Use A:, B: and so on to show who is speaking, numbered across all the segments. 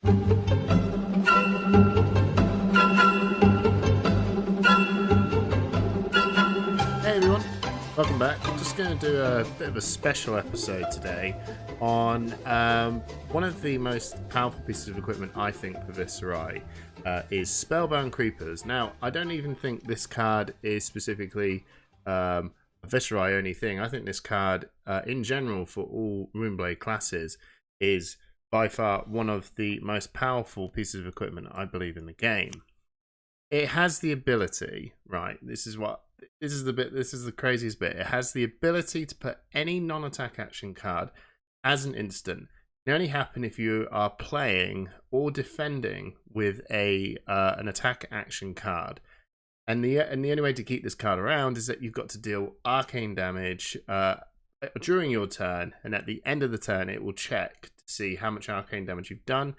A: Hey everyone, welcome back. I'm just going to do a bit of a special episode today on one of the most powerful pieces of equipment I think for Viserai is Spellbound Creepers. Now, I don't even think this card is specifically a Viserai only thing. I think this card in general for all Runeblade classes is by far one of the most powerful pieces of equipment I believe in the game. It has the ability, right? This is the craziest bit. It has the ability to put any non-attack action card as an instant. It can only happen if you are playing or defending with an attack action card. And the only way to keep this card around is that you've got to deal arcane damage during your turn, and at the end of the turn it will check to see how much arcane damage you've done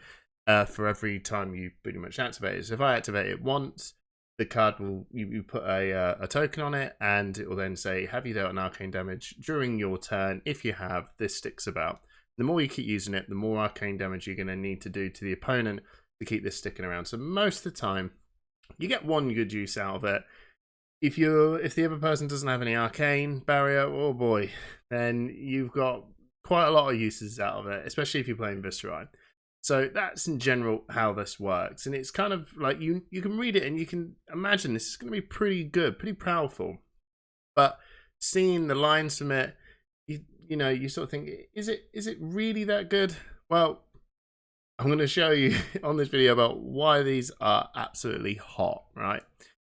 A: for every time you pretty much activate it. So if I activate it once, the card will you put a token on it, and it will then say, have you dealt an arcane damage during your turn? If you have, this sticks about. The more you keep using it, the more arcane damage you're going to need to do to the opponent to keep this sticking around. So most of the time you get one good use out of it. If the other person doesn't have any arcane barrier, oh boy, then you've got quite a lot of uses out of it, especially if you're playing Viserai. So that's in general how this works, and it's kind of like you can read it and you can imagine this is going to be pretty good, pretty powerful. But seeing the lines from it, you sort of think, is it really that good? Well, I'm going to show you on this video about why these are absolutely hot, right?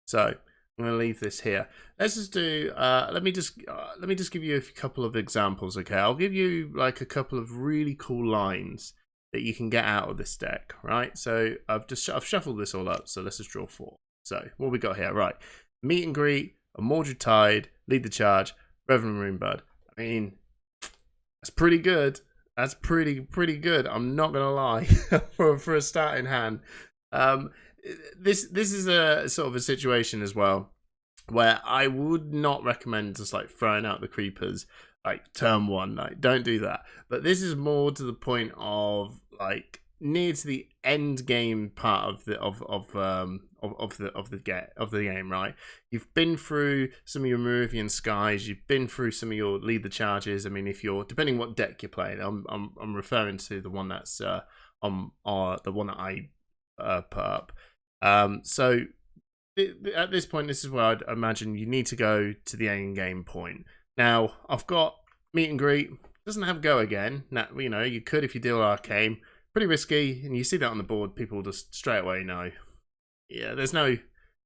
A: So I'm going to leave this here. Let's just do. Let me just give you a couple of examples. Okay, I'll give you like a couple of really cool lines that you can get out of this deck, right? So I've shuffled this all up. So let's just draw 4. So what we got here, right? Meet and greet, a Mordred Tide, lead the charge, Reverend Runebird. I mean, that's pretty good. That's pretty good. I'm not gonna lie for a starting hand. This is a sort of a situation as well where I would not recommend just like throwing out the creepers like turn 1. Like, don't do that. But this is more to the point of like near to the end game part of the game, right? You've been through some of your Meridian Skies, you've been through some of your lead the charges. I mean, if you're depending what deck you're playing, I'm referring to the one that's the one that I put up. So at this point, this is where I'd imagine you need to go to the end game point. Now I've got meet and greet. Doesn't have go again. Now, you could if you deal arcane. Pretty risky, and you see that on the board. People just straight away know. Yeah, there's no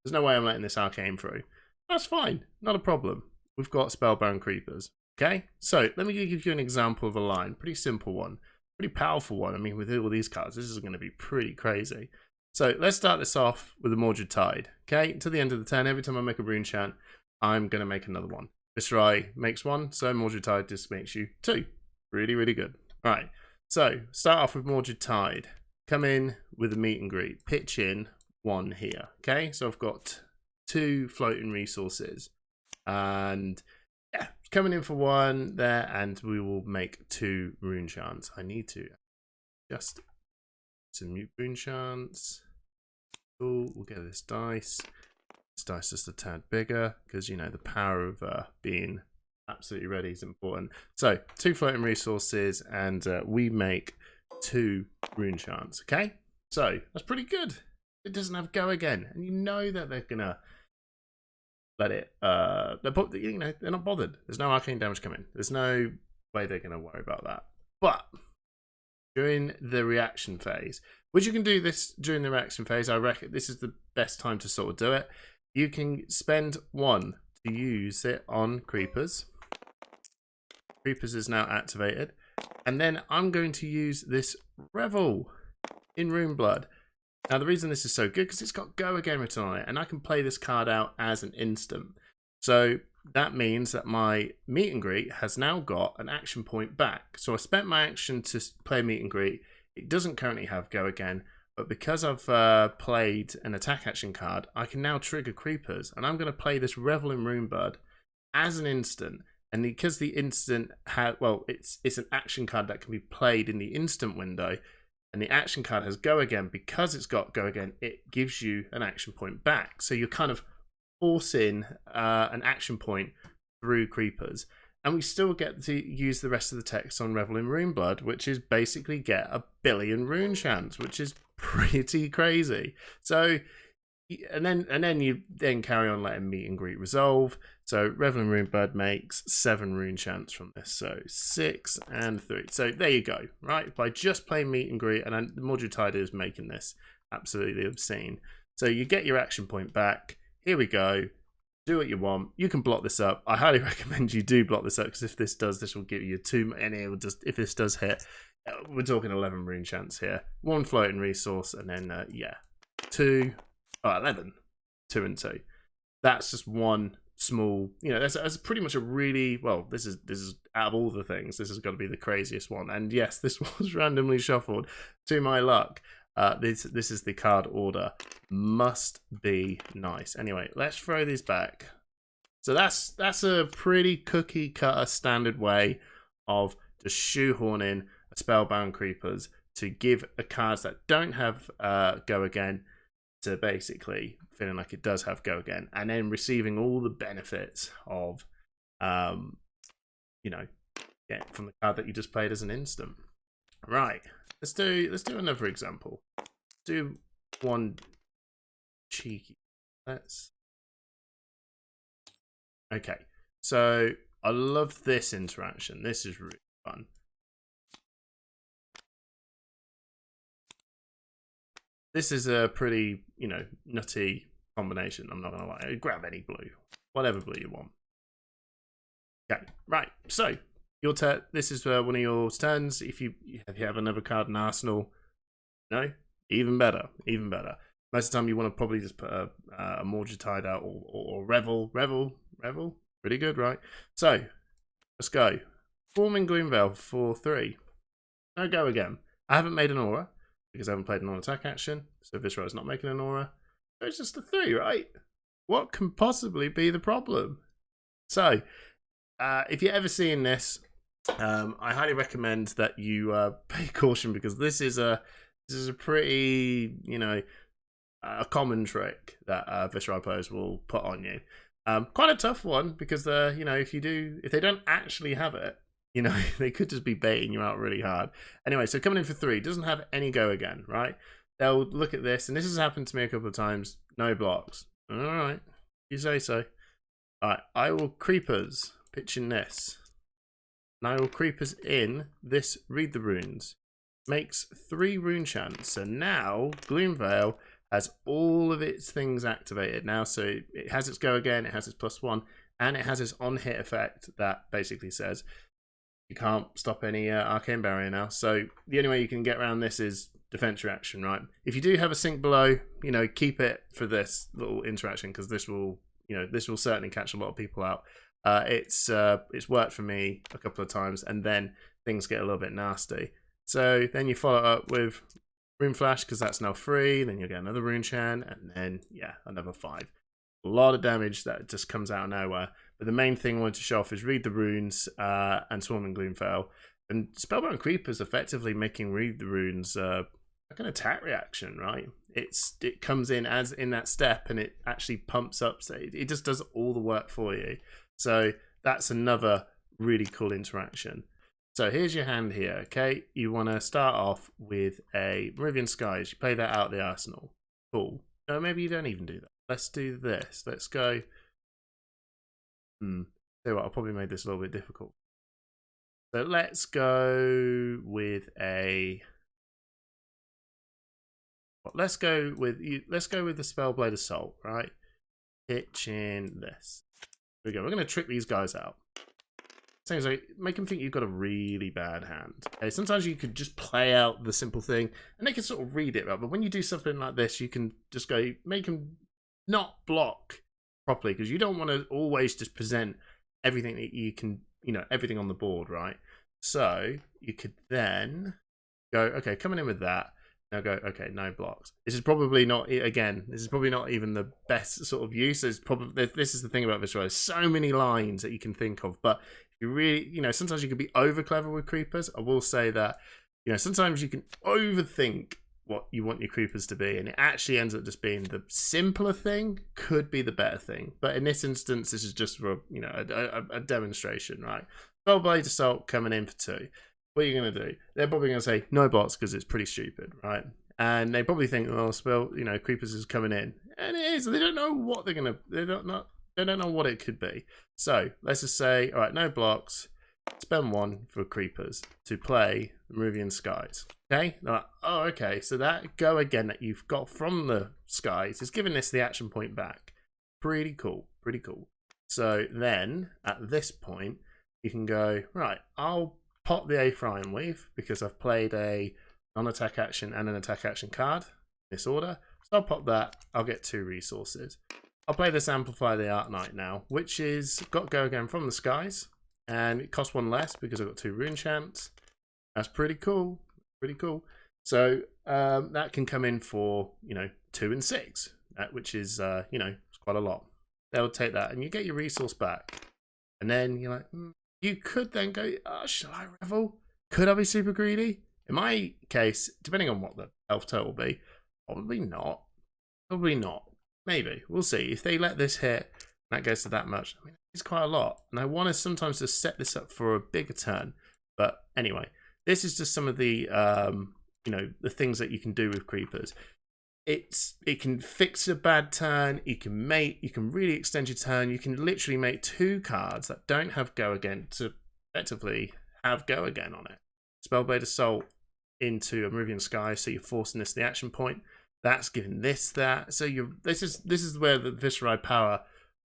A: way I'm letting this arcane through. That's fine, not a problem. We've got Spellbound Creepers. Okay, so let me give you an example of a line. Pretty simple one, pretty powerful one. I mean, with all these cards, this is going to be pretty crazy. So let's start this off with a Mordred Tide. Okay, to the end of the turn, every time I make a rune chant, I'm going to make another one. Viserai makes 1, so Mordred Tide just makes you 2. Really good. All right. So, start off with Mordred Tide. Come in with a meet and greet. Pitch in 1 here. Okay, so I've got 2 floating resources. And yeah, coming in for 1 there, and we will make 2 rune chants. I need to just some mute rune chants. Cool, we'll get this dice. This dice just a tad bigger, because the power of being absolutely ready is important. So 2 floating resources, and we make 2 rune chants. Okay, so that's pretty good. It doesn't have go again, and you know that they're gonna let it. They're not bothered. There's no arcane damage coming. There's no way they're gonna worry about that. But during the reaction phase, which you can do this during the reaction phase, I reckon this is the best time to sort of do it. You can spend 1 to use it on creepers. Creepers is now activated, and then I'm going to use this Revel in Runeblood. Now the reason this is so good because it's got go again written on it, and I can play this card out as an instant. So that means that my meet and greet has now got an action point back. So I spent my action to play meet and greet. It doesn't currently have go again, but because I've played an attack action card, I can now trigger creepers, and I'm going to play this Revel in Runeblood as an instant. And because the instant it's an action card that can be played in the instant window, and the action card has go again, because it's got go again, it gives you an action point back. So you're kind of forcing an action point through creepers. And we still get to use the rest of the text on Revel in Runeblood, which is basically get 1 billion rune chance, which is pretty crazy. So, and then you carry on letting meet and greet resolve. So Revel in Runeblood makes 7 rune chance from this. So 6 and 3. So there you go, right? By just playing meet and greet, and the Mordred Tide is making this absolutely obscene. So you get your action point back. Here we go. Do what you want. You can block this up. I highly recommend you do block this up, because if this will give you 2, and it will just, if this does hit, we're talking 11 rune chance here. 1 floating resource, and then 11. 2 and 2. That's just one small, that's pretty much a really, well, this is out of all the things, this has got to be the craziest one. And yes, this was randomly shuffled to my luck. This is the card order. Must be nice. Anyway, let's throw these back. So that's a pretty cookie cutter standard way of just shoehorning a Spellbound Creepers to give a cards that don't have go again to basically feeling like it does have go again, and then receiving all the benefits of from the card that you just played as an instant. Right. Let's do another example. Let's do one cheeky. Okay. So I love this interaction. This is really fun. This is a pretty, nutty combination. I'm not gonna lie. Grab any blue, whatever blue you want. Okay. Right. So your turn. This is one of your turns. If you have another card in Arsenal, no, even better, even better. Most of the time, you want to probably just put a Mordred Tide out or Revel. Pretty good, right? So let's go. Forming Gloomveil for 3. No go again. I haven't made an aura because I haven't played an attack action. So Viscera is not making an aura. So it's just a 3, right? What can possibly be the problem? So if you're ever seeing this, I highly recommend that you pay caution, because this is a pretty a common trick that Viscera players will put on you. Quite a tough one, because if they don't actually have it, they could just be baiting you out really hard. Anyway, so coming in for 3 doesn't have any go again, right? They'll look at this, and this has happened to me a couple of times. No blocks. All right, you say so. All right, I will Creepers. Pitching this. And I will Creepers in this. Read the runes. Makes 3 rune chance. So now Gloomveil has all of its things activated now. So it has its go again. It has its +1, and it has its on hit effect that basically says you can't stop any arcane barrier now. So the only way you can get around this is defense reaction, right? If you do have a sink below, keep it for this little interaction, because this will certainly catch a lot of people out. It's worked for me a couple of times, and then things get a little bit nasty. So then you follow up with Rune Flash, because that's now 3. Then you'll get another Rune Chan, and then another 5. A lot of damage that just comes out of nowhere. But the main thing I wanted to show off is Read the Runes and Swarming Gloomveil. And Spellbound Creepers effectively making Read the Runes like an attack reaction, right? It comes in as in that step, and it actually pumps up. So it just does all the work for you. So that's another really cool interaction. So here's your hand here, okay? You want to start off with a Meridian Skies. You play that out of the arsenal. Cool. No, maybe you don't even do that. Let's do this. Let's go. Tell you what, I'll probably make this a little bit difficult. So let's go with a. Let's go with the Spellblade Assault, right? Pitching this. Here we go. We're going to trick these guys out. Things like make them think you've got a really bad hand. Okay, sometimes you could just play out the simple thing, and they can sort of read it, right? But when you do something like this, you can just go make them not block properly, because you don't want to always just present everything that you can, everything on the board, right? So you could then go, okay, coming in with that. Now go, okay, no blocks. This is probably not, again, this is probably not even the best sort of use. This is the thing about this, right? There's so many lines that you can think of, but you really, sometimes you can be over clever with creepers. I will say that, You know, sometimes you can overthink what you want your creepers to be, and it actually ends up just being the simpler thing could be the better thing. But in this instance, this is just for, you know, a demonstration, right? Spellblade Assault coming in for 2. What are you going to do? They're probably going to say no blocks because it's pretty stupid, right? And they probably think, oh, creepers is coming in, and it is. They don't know what they're gonna. They don't know what it could be. So let's just say, all right, no blocks. Spend 1 for creepers to play Peruvian Skies. Okay, like, oh, okay. So that go again that you've got from the skies is giving this the action point back. Pretty cool, pretty cool. So then at this point, you can go right. I'll pop the A-Frying Weave because I've played a non-attack action and an attack action card in this order. So I'll pop that. I'll get 2 resources. I'll play this Amplify the Art Knight now, which is got go again from the skies. And it costs 1 less because I've got 2 rune chants. That's pretty cool. Pretty cool. So that can come in for, you know, 2 and 6, which is, you know, it's quite a lot. They'll take that and you get your resource back. And then you're like, you could then go, oh, shall I revel? Could I be super greedy? In my case, depending on what the elf total will be, probably not. Probably not. Maybe. We'll see. If they let this hit, that goes to that much. I mean, it's quite a lot. And I want to sometimes just set this up for a bigger turn. But anyway, this is just some of the, you know, the things that you can do with creepers. It can fix a bad turn. You can really extend your turn. You can literally make 2 cards that don't have go again to effectively have go again on it. Spellblade Assault into a Peruvian Sky, so you're forcing this to the action point. That's giving this that. So this is where the Viscerai power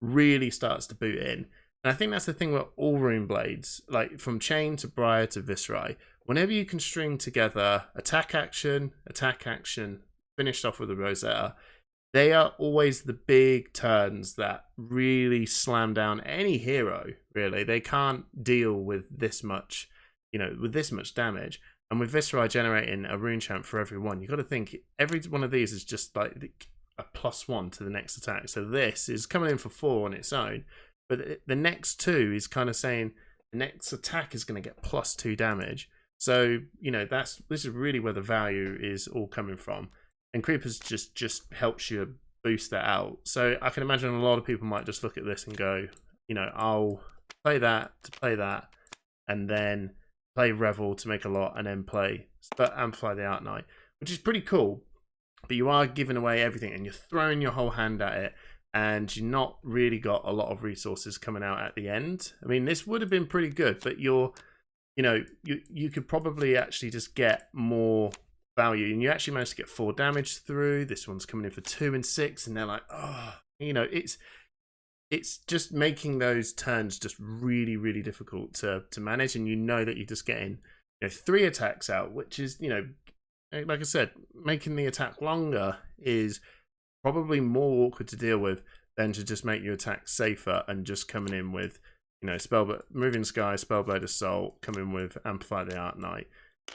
A: really starts to boot in. And I think that's the thing with all Rune Blades, like from Chain to Briar to Viscerai. Whenever you can string together attack action, finished off with a Rosetta, they are always the big turns that really slam down any hero, really. They can't deal with this much, you know, with this much damage. And with Viscerai generating a rune champ for every one, you've got to think every one of these is just like a +1 to the next attack. So this is coming in for 4 on its own, but the next 2 is kind of saying the next attack is going to get +2 damage. So, you know, this is really where the value is all coming from. And Creepers just helps you boost that out. So I can imagine a lot of people might just look at this and go, you know, I'll play that to play that, and then play Revel to make a lot, and then play Amplify the Art Knight, which is pretty cool. But you are giving away everything, and you're throwing your whole hand at it, and you're not really got a lot of resources coming out at the end. I mean, this would have been pretty good, but you could probably actually just get more value, and you actually managed to get 4 damage through. This one's coming in for 2 and 6, and they're like, oh, you know, it's just making those turns just really, really difficult to manage, and you know that you're just getting, you know, 3 attacks out, which is, you know, like I said, making the attack longer is probably more awkward to deal with than to just make your attack safer and just coming in with, you know, Moving Sky, Spellblade Assault, coming with Amplify the Art Knight,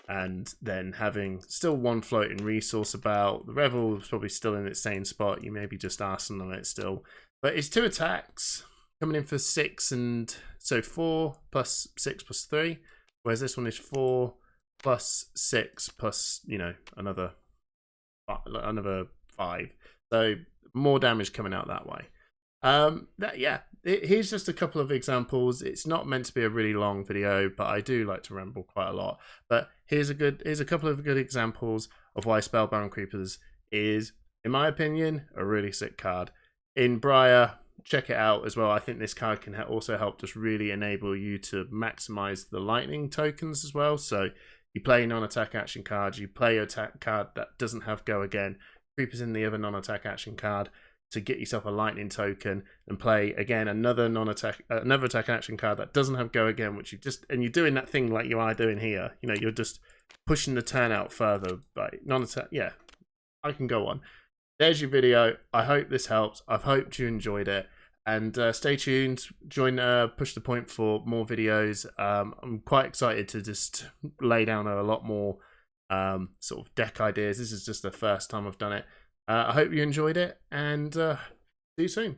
A: and then having still 1 floating resource about. The Revel is probably still in its same spot. You maybe just arsenal it still. But it's 2 attacks coming in for 6, and so 4 plus 6 plus 3, whereas this one is 4 plus 6 plus, you know, another 5. So more damage coming out that way. Here's just a couple of examples. It's not meant to be a really long video, but I do like to ramble quite a lot. But here's a couple of good examples of why Spellbound Creepers is, in my opinion, a really sick card. In Briar, check it out as well. I think this card can also help just really enable you to maximize the lightning tokens as well. So you play non-attack action cards, you play your attack card that doesn't have go again, Creepers in the other non-attack action card to get yourself a lightning token, and play again another attack action card that doesn't have go again, which you're doing that thing like you are doing here. You know, you're just pushing the turn out further by non-attack. Yeah, I can go on. There's your video. I hope this helps. I've hoped you enjoyed it, and stay tuned. Join Push the Point for more videos. I'm quite excited to just lay down a lot more sort of deck ideas. This is just the first time I've done it. I hope you enjoyed it, and see you soon.